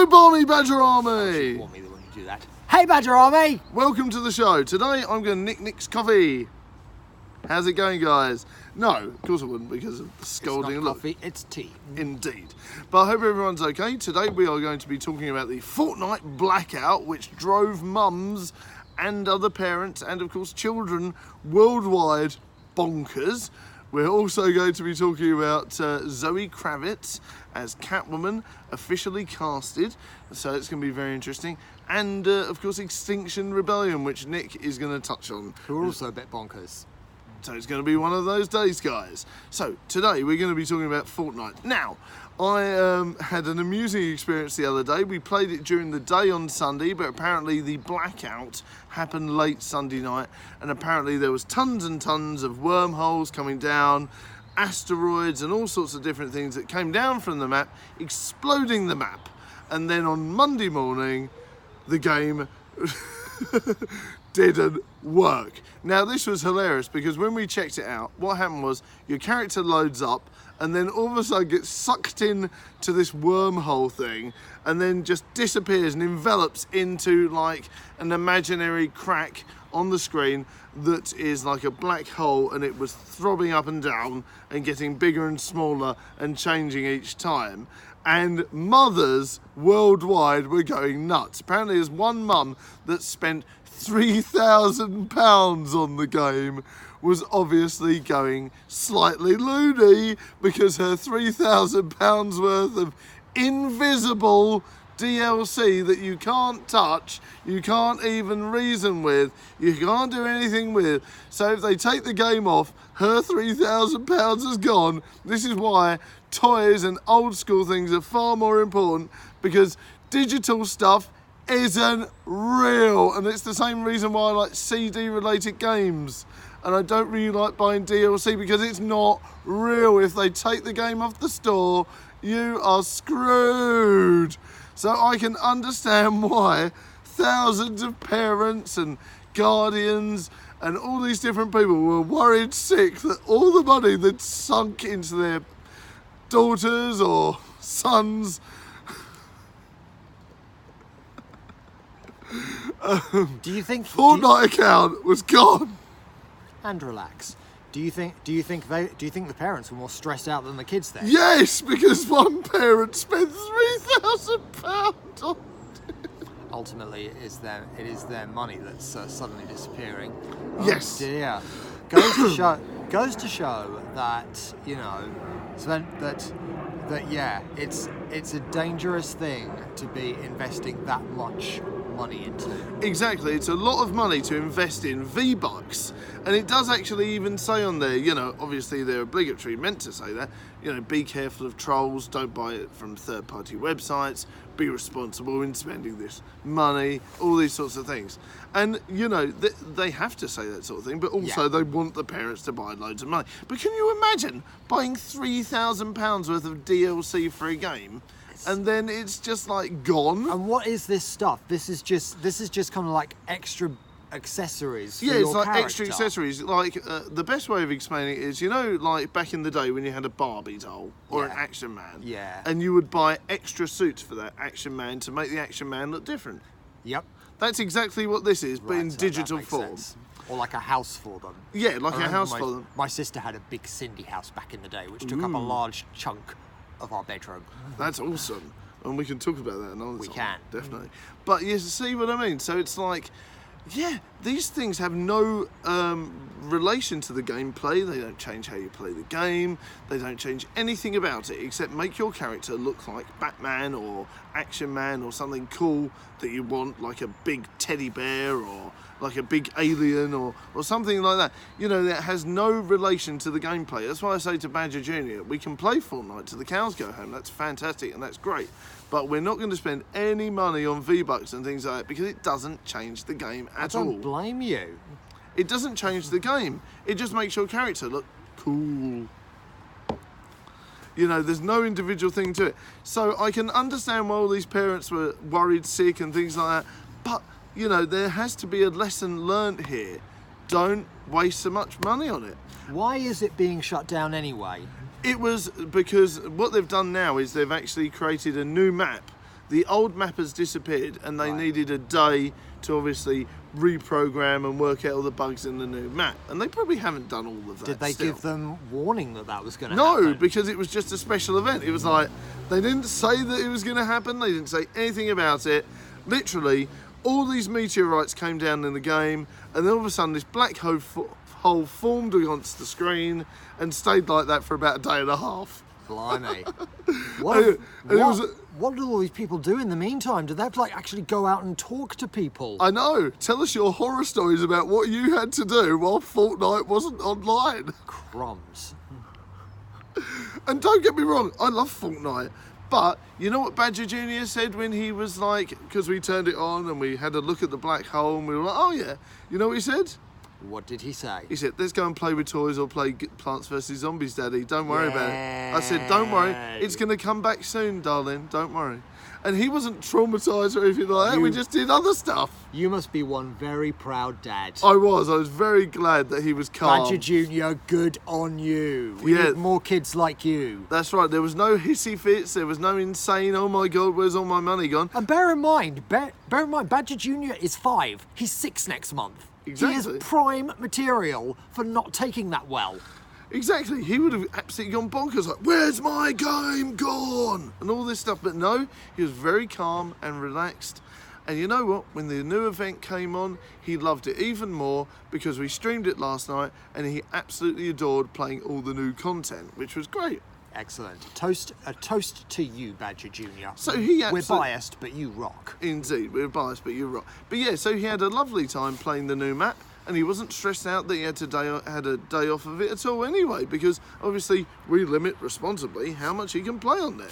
Hello, Barmy Badger Army! Want me when you do that. Hey, Badger Army! Welcome to the show. Today I'm going to nick Nick's coffee. How's it going, guys? No, of course I wouldn't because of the scolding It's not look. coffee, it's tea. Indeed. But I hope everyone's okay. Today we are going to be talking about the Fortnite Blackout, which drove mums and other parents and, of course, children worldwide bonkers. We're also going to be talking about Zoe Kravitz as Catwoman, officially casted, so it's going to be very interesting. And, of course, Extinction Rebellion, which Nick is going to touch on. Who are also a bit bonkers. So it's going to be one of those days, guys. So today we're going to be talking about Fortnite. Now, I had an amusing experience the other day. We played it during the day on Sunday, but apparently the blackout happened late Sunday night, and apparently there was tons and tons of wormholes coming down, asteroids and all sorts of different things that came down from the map, exploding the map. And then on Monday morning, the game didn't work. Now this was hilarious because when we checked it out, what happened was your character loads up and then all of a sudden gets sucked in to this wormhole thing and then just disappears and envelops into like an imaginary crack on the screen that is like a black hole, and it was throbbing up and down and getting bigger and smaller and changing each time. And mothers worldwide were going nuts. Apparently there's one mum that spent £3,000 on the game was obviously going slightly loony because her £3,000 worth of invisible DLC that you can't touch, you can't even reason with, you can't do anything with. So if they take the game off, her £3,000 is gone. This is why toys and old school things are far more important, because digital stuff isn't real, and it's the same reason why I like CD related games and I don't really like buying DLC, because it's not real. If they take the game off the store, you are screwed. So I can understand why thousands of parents and guardians and all these different people were worried sick that all the money that sunk into their daughters or sons Do you think Fortnite account was gone. And relax. Do you think the parents were more stressed out than the kids then? Yes, because one parent spent £3,000 on Ultimately, it is their money that's suddenly disappearing. Oh, yes. Dear. Goes to show that, you know, that yeah, it's a dangerous thing to be investing that much money into. Exactly, it's a lot of money to invest in V-Bucks, and it does actually even say on there, you know, obviously they're obligatory, meant to say that, you know, be careful of trolls, don't buy it from third-party websites, be responsible in spending this money, all these sorts of things. And, you know, they have to say that sort of thing, but also they want the parents to buy loads of money. But can you imagine buying £3,000 worth of DLC for a game? And then it's just like gone. And what is this stuff? This is just kind of like extra accessories. Yeah, for it's your like character. extra accessories. Like the best way of explaining it is, you know, like back in the day when you had a Barbie doll or an Action Man. Yeah. And you would buy extra suits for that Action Man to make the Action Man look different. Yep. That's exactly what this is, but in So digital that makes form. sense. Or like a house for them. Yeah, like a house for them. My sister had a big Cindy house back in the day, which took up a large chunk of our bedroom. That's awesome. And we can talk about that another time. We can. Definitely. But you see what I mean? So it's like, yeah, these things have no relation to the gameplay. They don't change how you play the game. They don't change anything about it except make your character look like Batman or Action Man or something cool that you want, like a big teddy bear or like a big alien or something like that. You know, that has no relation to the gameplay. That's why I say to Badger Jr., we can play Fortnite till the cows go home. That's fantastic and that's great. But we're not going to spend any money on V-Bucks and things like that because it doesn't change the game at all. I don't blame you. It doesn't change the game. It just makes your character look cool. You know, there's no individual thing to it. So I can understand why all these parents were worried sick and things like that. But, you know, there has to be a lesson learnt here. Don't waste so much money on it. Why is it being shut down anyway? It was because what they've done now is they've actually created a new map the old map has disappeared, and they needed a day to obviously reprogram and work out all the bugs in the new map. And they probably haven't done all of that. Did they still. give them warning that was going to No, happen? because it was just a special event. It was like, they didn't say that it was going to happen. They didn't say anything about it. Literally, all these meteorites came down in the game, and then all of a sudden this black hole formed against the screen and stayed like that for about a day and a half. Blimey. And it was What did all these people do in the meantime? Did they have to like actually go out and talk to people? I know. Tell us your horror stories about what you had to do while Fortnite wasn't online. Crumbs. And don't get me wrong, I love Fortnite. But you know what Badger Jr. said when he was like, because we turned it on and we had a look at the black hole and we were like, oh yeah. You know what he said? What did he say? He said, let's go and play with toys or play Plants vs. Zombies, Daddy. Don't worry about it. I said, don't worry. It's going to come back soon, darling. Don't worry. And he wasn't traumatised or anything like that. We just did other stuff. You must be one very proud dad. I was very glad that he was calm. Badger Jr., good on you. We need more kids like you. That's right. There was no hissy fits. There was no insane, oh my God, where's all my money gone? And bear in mind, Badger Jr. is 5. He's 6 next month. Exactly. He is prime material for not taking that well. Exactly. He would have absolutely gone bonkers, like, where's my game gone? And all this stuff. But no, he was very calm and relaxed. And you know what? When the new event came on, he loved it even more because we streamed it last night and he absolutely adored playing all the new content, which was great. Excellent. A toast to you, Badger Jr. So he We're biased, but you rock. Indeed, we're biased, but you're right. But yeah, so he had a lovely time playing the new map, and he wasn't stressed out that he had a day off of it at all anyway, because obviously we limit responsibly how much he can play on there,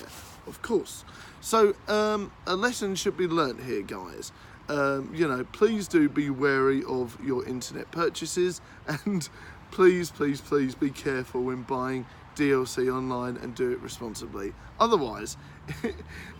of course. So a lesson should be learnt here, guys. You know, please do be wary of your internet purchases, and please, please, please be careful when buying DLC online and do it responsibly. Otherwise,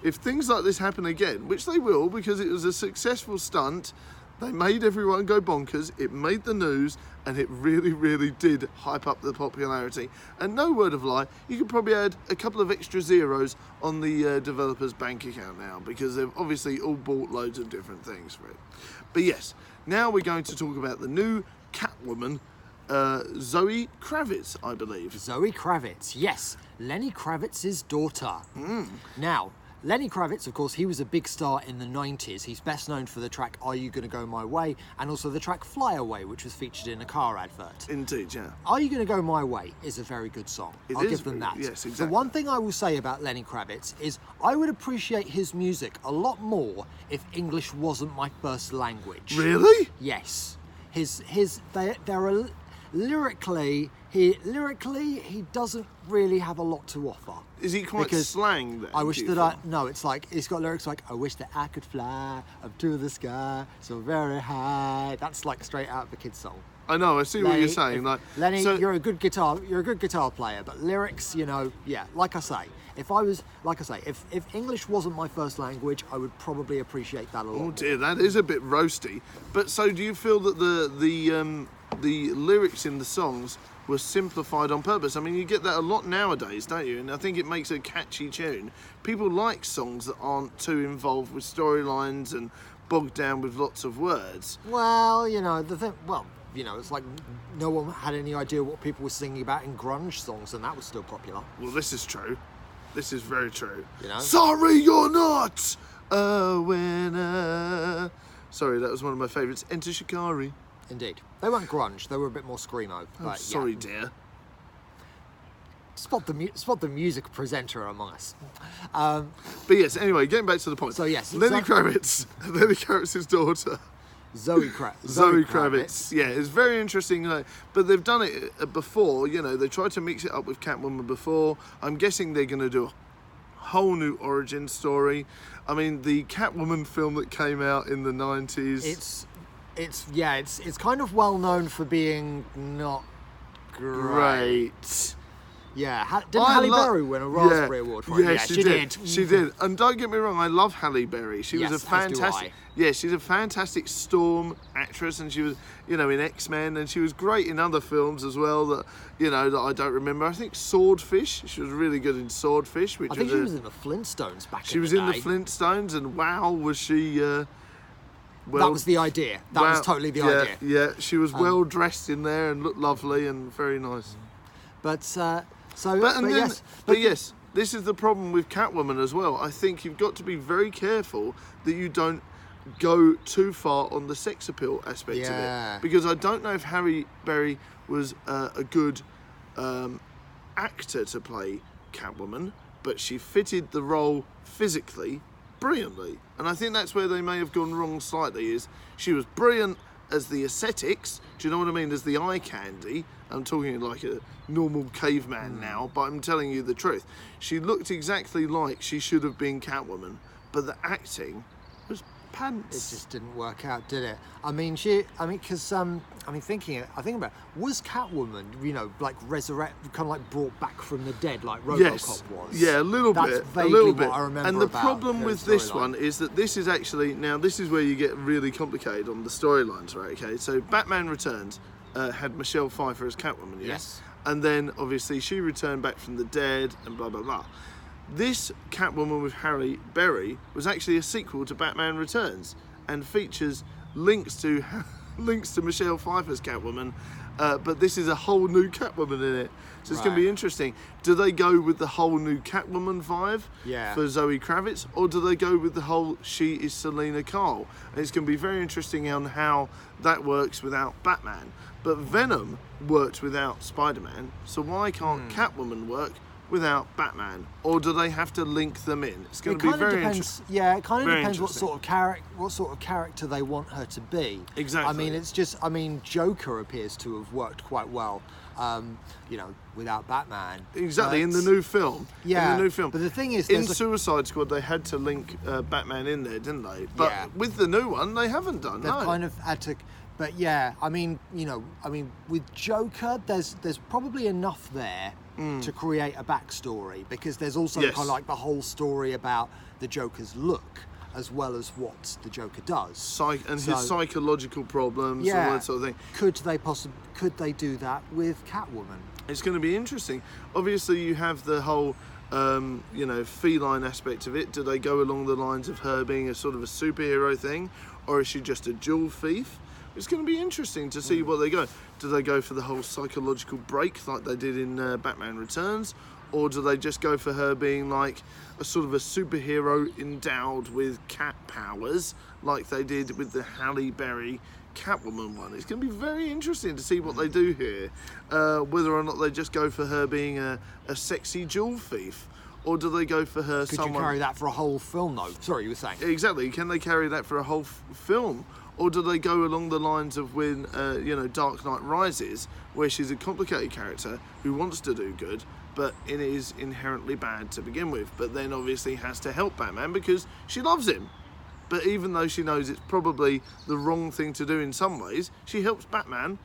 if things like this happen again, which they will because it was a successful stunt, they made everyone go bonkers, it made the news, and it really, really did hype up the popularity. And no word of lie, you could probably add a couple of extra zeros on the developer's bank account now because they've obviously all bought loads of different things for it. But yes, now we're going to talk about the new Catwoman, Zoe Kravitz, I believe. Zoe Kravitz, yes. Lenny Kravitz's daughter. Now, Lenny Kravitz, of course, he was a big star in the 90s. He's best known for the track Are You Gonna Go My Way and also the track Fly Away, which was featured in a car advert. Indeed, yeah. Are You Gonna Go My Way is a very good song. I'll give them that. Yes, exactly. The one thing I will say about Lenny Kravitz is I would appreciate his music a lot more if English wasn't my first language. Really? Yes. They're lyrically, he doesn't really have a lot to offer. Is he quite slang then? I wish no, it's like, he's got lyrics like, I wish that I could fly up to the sky so very high. That's like straight out of the kid's song. I know, I see what you're saying. Lenny, you're a good guitar player, but lyrics, you know, yeah, like I say, if English wasn't my first language, I would probably appreciate that a lot. Oh dear, that is a bit roasty. But so do you feel that the lyrics in the songs were simplified on purpose? I mean, you get that a lot nowadays, don't you? And I think it makes a catchy tune. People like songs that aren't too involved with storylines and bogged down with lots of words. Well, you know, it's like no one had any idea what people were singing about in grunge songs, and that was still popular. Well, this is true. This is very true. You know? Sorry you're not a winner. Sorry, that was one of my favourites. Enter Shikari. Indeed. They weren't grunge, they were a bit more screamo. Oh, sorry, dear. Spot the music presenter among us. But yes, anyway, getting back to the point. So yes, Lenny Kravitz's daughter. Zoe Kravitz. Yeah, it's very interesting. But they've done it before. You know, they tried to mix it up with Catwoman before. I'm guessing they're going to do a whole new origin story. I mean, the Catwoman film that came out in the 90s. It's kind of well known for being not great. Yeah, didn't Halle Berry win a Raspberry Award for it? Yeah, she did. She did. And don't get me wrong, I love Halle Berry. She was a fantastic. Yeah, she's a fantastic Storm actress, and she was, in X-Men, and she was great in other films as well that, that I don't remember. I think Swordfish. She was really good in Swordfish, which I think she was in the Flintstones back in the day. She was in the Flintstones, and wow, was she. That was the idea. That was totally the idea. Yeah, she was well dressed in there and looked lovely and very nice. But yes, this is the problem with Catwoman as well. I think you've got to be very careful that you don't go too far on the sex appeal aspect of it, because I don't know if Halle Berry was a good actor to play Catwoman, but she fitted the role physically brilliantly, and I think that's where they may have gone wrong slightly. Is she was brilliant as the aesthetics, do you know what I mean, as the eye candy. I'm talking like a normal caveman now, but I'm telling you the truth. She looked exactly like she should have been Catwoman, but the acting was pants. It just didn't work out, did it? Thinking about it, was Catwoman, like brought back from the dead, like RoboCop was? Yeah, a little bit. What I remember. And the problem with this one is that this is actually, now this is where you get really complicated on the storylines, right? Okay, so Batman Returns had Michelle Pfeiffer as Catwoman, yes? And then obviously she returned back from the dead and blah blah blah. This Catwoman with Halle Berry was actually a sequel to Batman Returns and features links to Michelle Pfeiffer's Catwoman, but this is a whole new Catwoman in it. So it's going to be interesting. Do they go with the whole new Catwoman vibe for Zoe Kravitz, or do they go with the whole she is Selena Kyle? And it's going to be very interesting on how that works without Batman. But Venom worked without Spider-Man, so why can't Catwoman work without Batman, or do they have to link them in? It's going to be very interesting. Yeah, it kind of depends what sort of character they want her to be. Exactly. Joker appears to have worked quite well, without Batman. Exactly, in the new film. Yeah, in the new film. But the thing is, in Suicide Squad, they had to link Batman in there, didn't they? But with the new one, they haven't done. They've kind of had to. But yeah, with Joker, there's probably enough there to create a backstory, because there's also kind of like the whole story about the Joker's look as well as what the Joker does, his psychological problems, all that sort of thing. Could they do that with Catwoman? It's going to be interesting. Obviously, you have the whole feline aspect of it. Do they go along the lines of her being a sort of a superhero thing, or is she just a jewel thief? It's going to be interesting to see what they go. Do they go for the whole psychological break like they did in Batman Returns, or do they just go for her being like a sort of a superhero endowed with cat powers like they did with the Halle Berry Catwoman one? It's going to be very interesting to see what they do here, whether or not they just go for her being a sexy jewel thief, or do they go for her Could you carry that for a whole film though? Sorry, you were saying. Exactly, can they carry that for a whole film? Or do they go along the lines of when, Dark Knight Rises, where she's a complicated character who wants to do good, but it is inherently bad to begin with, but then obviously has to help Batman because she loves him. But even though she knows it's probably the wrong thing to do in some ways, she helps Batman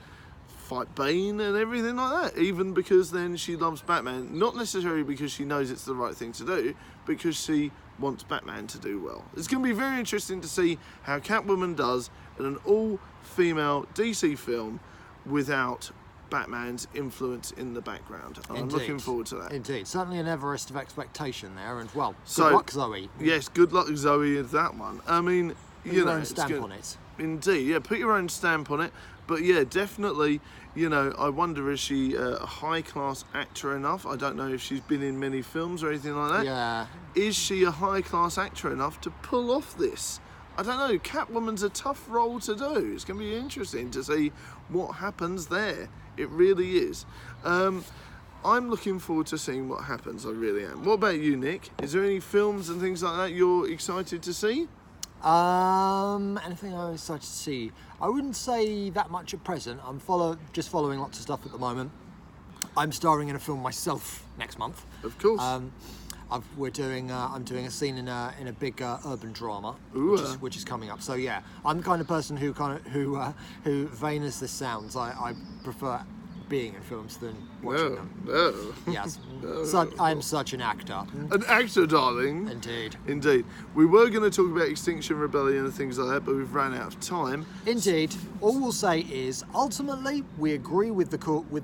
fight Bane and everything like that, even because then she loves Batman, not necessarily because she knows it's the right thing to do, because she wants Batman to do well. It's going to be very interesting to see how Catwoman does in an all-female DC film without Batman's influence in the background. I'm looking forward to that. Indeed. Certainly an Everest of expectation there, and good luck, Zoe. Yes, good luck, Zoe, with that one. I mean, put your own stamp on it. Indeed, yeah, put your own stamp on it. But yeah, definitely, I wonder, is she a high-class actor enough? I don't know if she's been in many films or anything like that. Yeah. Is she a high-class actor enough to pull off this? I don't know. Catwoman's a tough role to do. It's going to be interesting to see what happens there. It really is. I'm looking forward to seeing what happens. I really am. What about you, Nick? Is there any films and things like that you're excited to see? Anything I'm excited to see? I wouldn't say that much at present. I'm just following lots of stuff at the moment. I'm starring in a film myself next month. Of course. I'm doing a scene in a big urban drama, which is coming up. So yeah, I'm the kind of person who vain as this sounds, I prefer being in films than watching No, them. no. Yes, I'm such an actor. An actor, darling. Indeed. Indeed. We were going to talk about Extinction Rebellion and things like that, but we've ran out of time. Indeed. All we'll say is, ultimately, we agree with the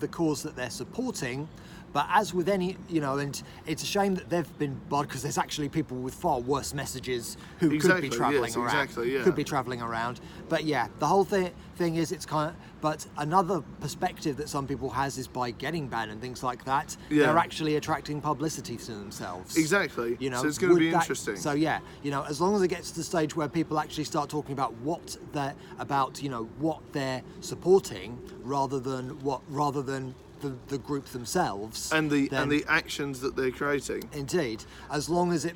cause that they're supporting. But as with any, and it's a shame that they've been barred because there's actually people with far worse messages who could be travelling around. Exactly, yeah. Could be travelling around. But yeah, the whole thing is it's kind of. But another perspective that some people has is by getting banned and things like that, they're actually attracting publicity to themselves. Exactly. So it's going to be interesting. So yeah, as long as it gets to the stage where people actually start talking about what they're supporting rather than the group themselves and the actions that they're creating. Indeed, as long as it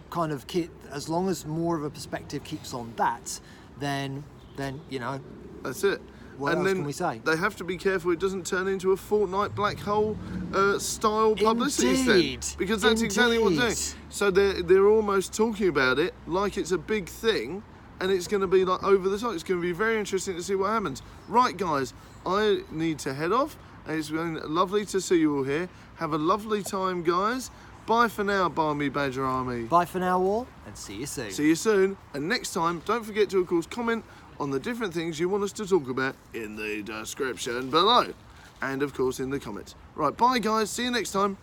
as long as more of a perspective keeps on that, then that's it. What else can we say? They have to be careful it doesn't turn into a Fortnite Black Hole style publicity stunt, because that's exactly what they're doing. So they're almost talking about it like it's a big thing, and it's going to be like over the top. It's going to be very interesting to see what happens. Right, guys, I need to head off. It's been lovely to see you all here. Have a lovely time, guys. Bye for now, Barmy Badger Army. Bye for now, all, and see you soon. See you soon. And next time, don't forget to, of course, comment on the different things you want us to talk about in the description below. And, of course, in the comments. Right, bye, guys. See you next time.